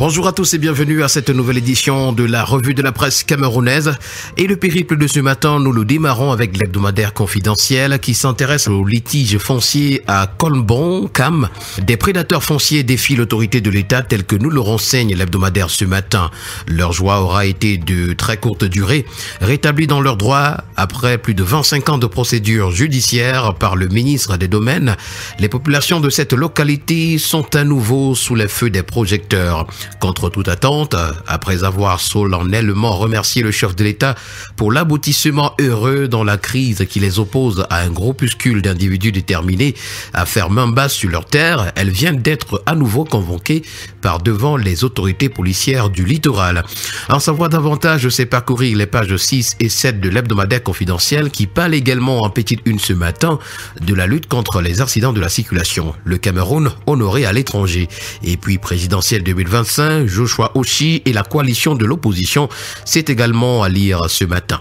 Bonjour à tous et bienvenue à cette nouvelle édition de la revue de la presse camerounaise. Et le périple de ce matin, nous le démarrons avec l'hebdomadaire confidentiel qui s'intéresse au litige foncier à Colbon, Cam. Des prédateurs fonciers défient l'autorité de l'État tel que nous le renseigne l'hebdomadaire ce matin. Leur joie aura été de très courte durée, rétablis dans leurs droits après plus de 25 ans de procédure judiciaire par le ministre des Domaines. Les populations de cette localité sont à nouveau sous les feux des projecteurs. Contre toute attente, après avoir solennellement remercié le chef de l'État pour l'aboutissement heureux dans la crise qui les oppose à un groupuscule d'individus déterminés à faire main basse sur leur terre, elle vient d'être à nouveau convoquée par devant les autorités policières du littoral. En savoir davantage, c'est parcourir les pages 6 et 7 de l'hebdomadaire confidentiel qui parle également en petite une ce matin de la lutte contre les accidents de la circulation. Le Cameroun honoré à l'étranger. Et puis présidentielle 2025, Joshua Ochi et la coalition de l'opposition, c'est également à lire ce matin.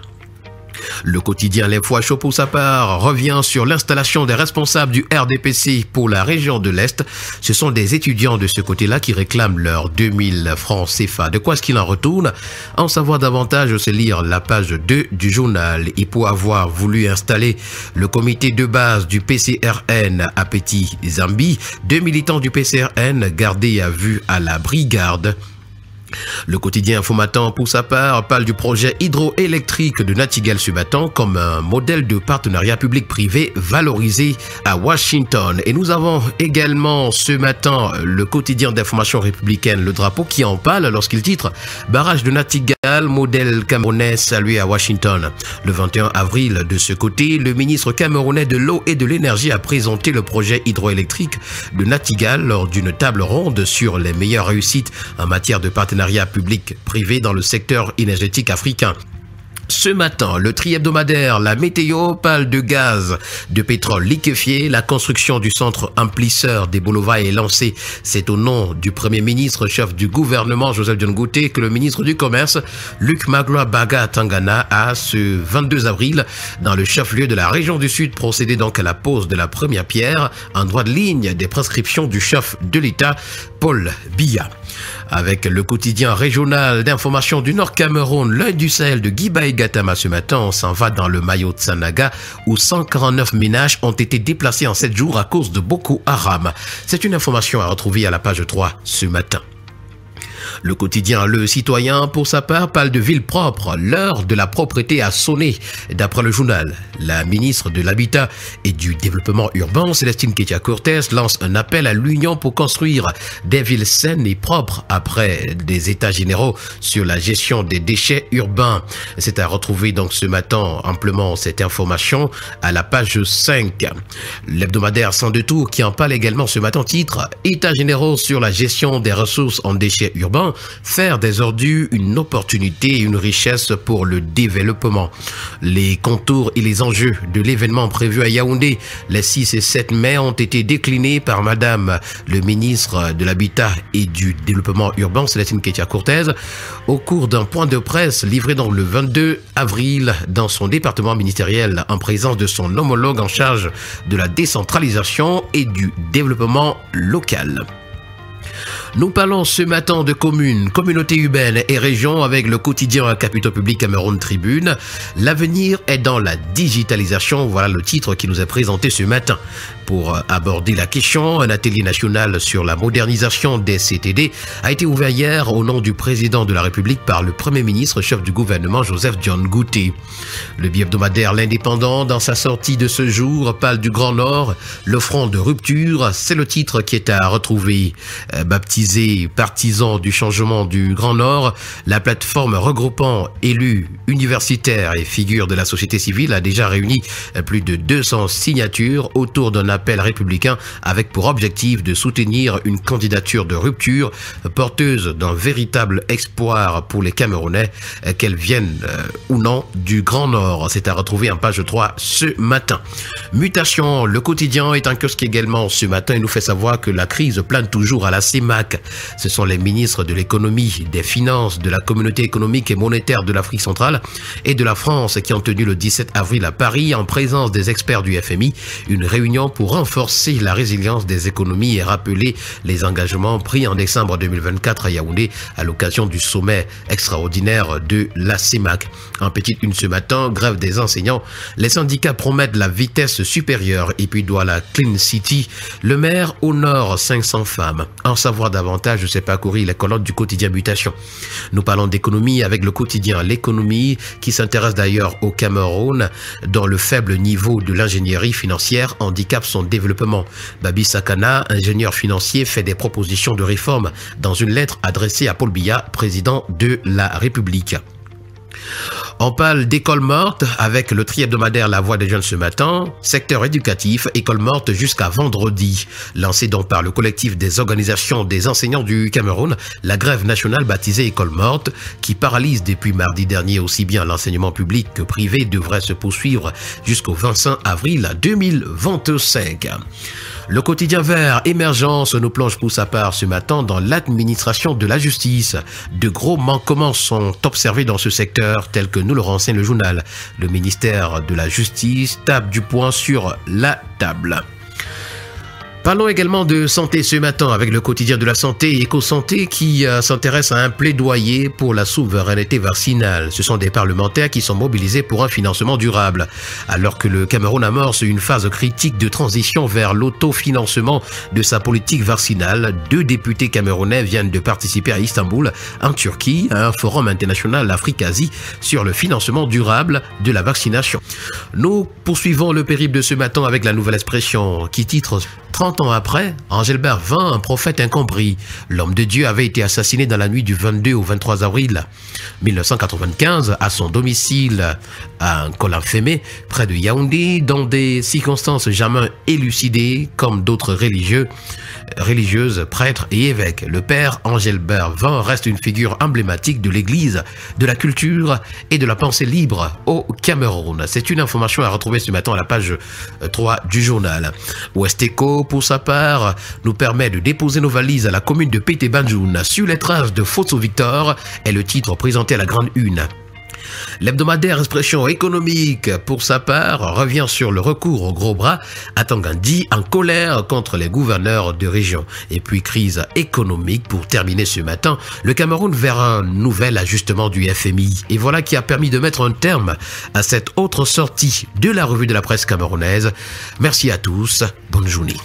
Le quotidien L'Info à chaud pour sa part revient sur l'installation des responsables du RDPC pour la région de l'Est. Ce sont des étudiants de ce côté-là qui réclament leurs 2000 francs CFA. De quoi est-ce qu'il en retourne? En savoir davantage, c'est lire la page 2 du journal. Et pour avoir voulu installer le comité de base du PCRN à Petit Zambie, 2 militants du PCRN gardés à vue à la brigade. Le quotidien Infomatin, pour sa part, parle du projet hydroélectrique de Nattigal ce matin comme un modèle de partenariat public-privé valorisé à Washington. Et nous avons également ce matin le quotidien d'information républicaine Le Drapeau qui en parle lorsqu'il titre « Barrage de Nattigal, modèle camerounais salué à Washington ». Le 21 avril, de ce côté, le ministre camerounais de l'eau et de l'énergie a présenté le projet hydroélectrique de Nattigal lors d'une table ronde sur les meilleures réussites en matière de partenariat public-privé dans le secteur énergétique africain. Ce matin, le tri-hebdomadaire La Météo parle de gaz, de pétrole liquéfié. La construction du centre amplisseur des Bolova est lancée. C'est au nom du Premier ministre, chef du gouvernement Joseph John Gouté, que le ministre du Commerce, Luc Magloire Baga Tangana, a ce 22 avril, dans le chef-lieu de la région du Sud, procédé donc à la pose de la première pierre en droit de ligne des prescriptions du chef de l'État, Paul Biya. Avec le quotidien régional d'information du Nord Cameroun, l'œil du Sahel de Guibaï Gatama ce matin, on s'en va dans le maillot de Sanaga où 149 ménages ont été déplacés en 7 jours à cause de Boko Haram. C'est une information à retrouver à la page 3 ce matin. Le quotidien Le Citoyen, pour sa part, parle de ville propre. L'heure de la propreté a sonné. D'après le journal, la ministre de l'Habitat et du Développement urbain, Célestine Kétia-Cortez, lance un appel à l'Union pour construire des villes saines et propres après des états généraux sur la gestion des déchets urbains. C'est à retrouver donc ce matin amplement cette information à la page 5. L'hebdomadaire Sans Détour qui en parle également ce matin titre « États généraux sur la gestion des ressources en déchets urbains. Faire des ordures une opportunité et une richesse pour le développement. » Les contours et les enjeux de l'événement prévu à Yaoundé les 6 et 7 mai ont été déclinés par Madame le ministre de l'Habitat et du Développement urbain, Célestine Kétia-Cortez, au cours d'un point de presse livré donc le 22 avril dans son département ministériel en présence de son homologue en charge de la décentralisation et du développement local. Nous parlons ce matin de communes, communautés urbaines et régions avec le quotidien Capitaux Public Cameroun Tribune. L'avenir est dans la digitalisation, voilà le titre qui nous est présenté ce matin. Pour aborder la question, un atelier national sur la modernisation des CTD a été ouvert hier au nom du président de la République par le Premier ministre, chef du gouvernement Joseph John Gouté. Le bi-hebdomadaire L'Indépendant, dans sa sortie de ce jour, parle du Grand Nord, le front de rupture, c'est le titre qui est à retrouver. Baptisé partisan du changement du Grand Nord, la plateforme regroupant élus, universitaires et figures de la société civile a déjà réuni plus de 200 signatures autour d'un appel républicain avec pour objectif de soutenir une candidature de rupture porteuse d'un véritable espoir pour les Camerounais, qu'elles viennent ou non du Grand Nord. C'est à retrouver en page 3 ce matin. Mutation, le quotidien est un kiosque également ce matin. Il nous fait savoir que la crise plane toujours à la CEMAC. Ce sont les ministres de l'économie, des finances, de la communauté économique et monétaire de l'Afrique centrale et de la France qui ont tenu le 17 avril à Paris en présence des experts du FMI une réunion pour pour renforcer la résilience des économies et rappeler les engagements pris en décembre 2024 à Yaoundé à l'occasion du sommet extraordinaire de la CEMAC. En petite une ce matin, grève des enseignants, les syndicats promettent la vitesse supérieure et puis Douala Clean City. Le maire honore 500 femmes. En savoir davantage, je sais pas courir les colonnes du quotidien Mutation. Nous parlons d'économie avec le quotidien L'économie qui s'intéresse d'ailleurs au Cameroun dont le faible niveau de l'ingénierie financière handicape son développement. Babi Sakana, ingénieur financier, fait des propositions de réforme dans une lettre adressée à Paul Biya, président de la République. On parle d'école morte avec le tri-hebdomadaire La Voix des Jeunes ce matin. Secteur éducatif, école morte jusqu'à vendredi. Lancé donc par le collectif des organisations des enseignants du Cameroun, la grève nationale baptisée école morte, qui paralyse depuis mardi dernier aussi bien l'enseignement public que privé, devrait se poursuivre jusqu'au 25 avril 2025. Le quotidien vert Émergence nous plonge pour sa part ce matin dans l'administration de la justice. De gros manquements sont observés dans ce secteur, tel que nous le renseigne le journal. Le ministère de la Justice tape du poing sur la table. Parlons également de santé ce matin avec le quotidien de la santé et éco-santé qui s'intéresse à un plaidoyer pour la souveraineté vaccinale. Ce sont des parlementaires qui sont mobilisés pour un financement durable. Alors que le Cameroun amorce une phase critique de transition vers l'autofinancement de sa politique vaccinale, 2 députés camerounais viennent de participer à Istanbul, en Turquie, à un forum international Afrique-Asie sur le financement durable de la vaccination. Nous poursuivons le périple de ce matin avec la nouvelle expression qui titre 30 ans après, Engelbert vint un prophète incompris. L'homme de Dieu avait été assassiné dans la nuit du 22 au 23 avril 1995 à son domicile à Nkolamfémé, près de Yaoundé, dans des circonstances jamais élucidées, comme d'autres religieuses, prêtres et évêques. Le père Engelbert Vint reste une figure emblématique de l'église, de la culture et de la pensée libre au Cameroun. C'est une information à retrouver ce matin à la page 3 du journal. Westeco, pour sa part, nous permet de déposer nos valises à la commune de Pété-Banjoun sur les traces de Fosso Victor est le titre présenté à la grande une. L'hebdomadaire Expression économique, pour sa part, revient sur le recours au gros bras à Tangandi en colère contre les gouverneurs de région. Et puis crise économique pour terminer ce matin, le Cameroun vers un nouvel ajustement du FMI. Et voilà qui a permis de mettre un terme à cette autre sortie de la revue de la presse camerounaise. Merci à tous, bonne journée.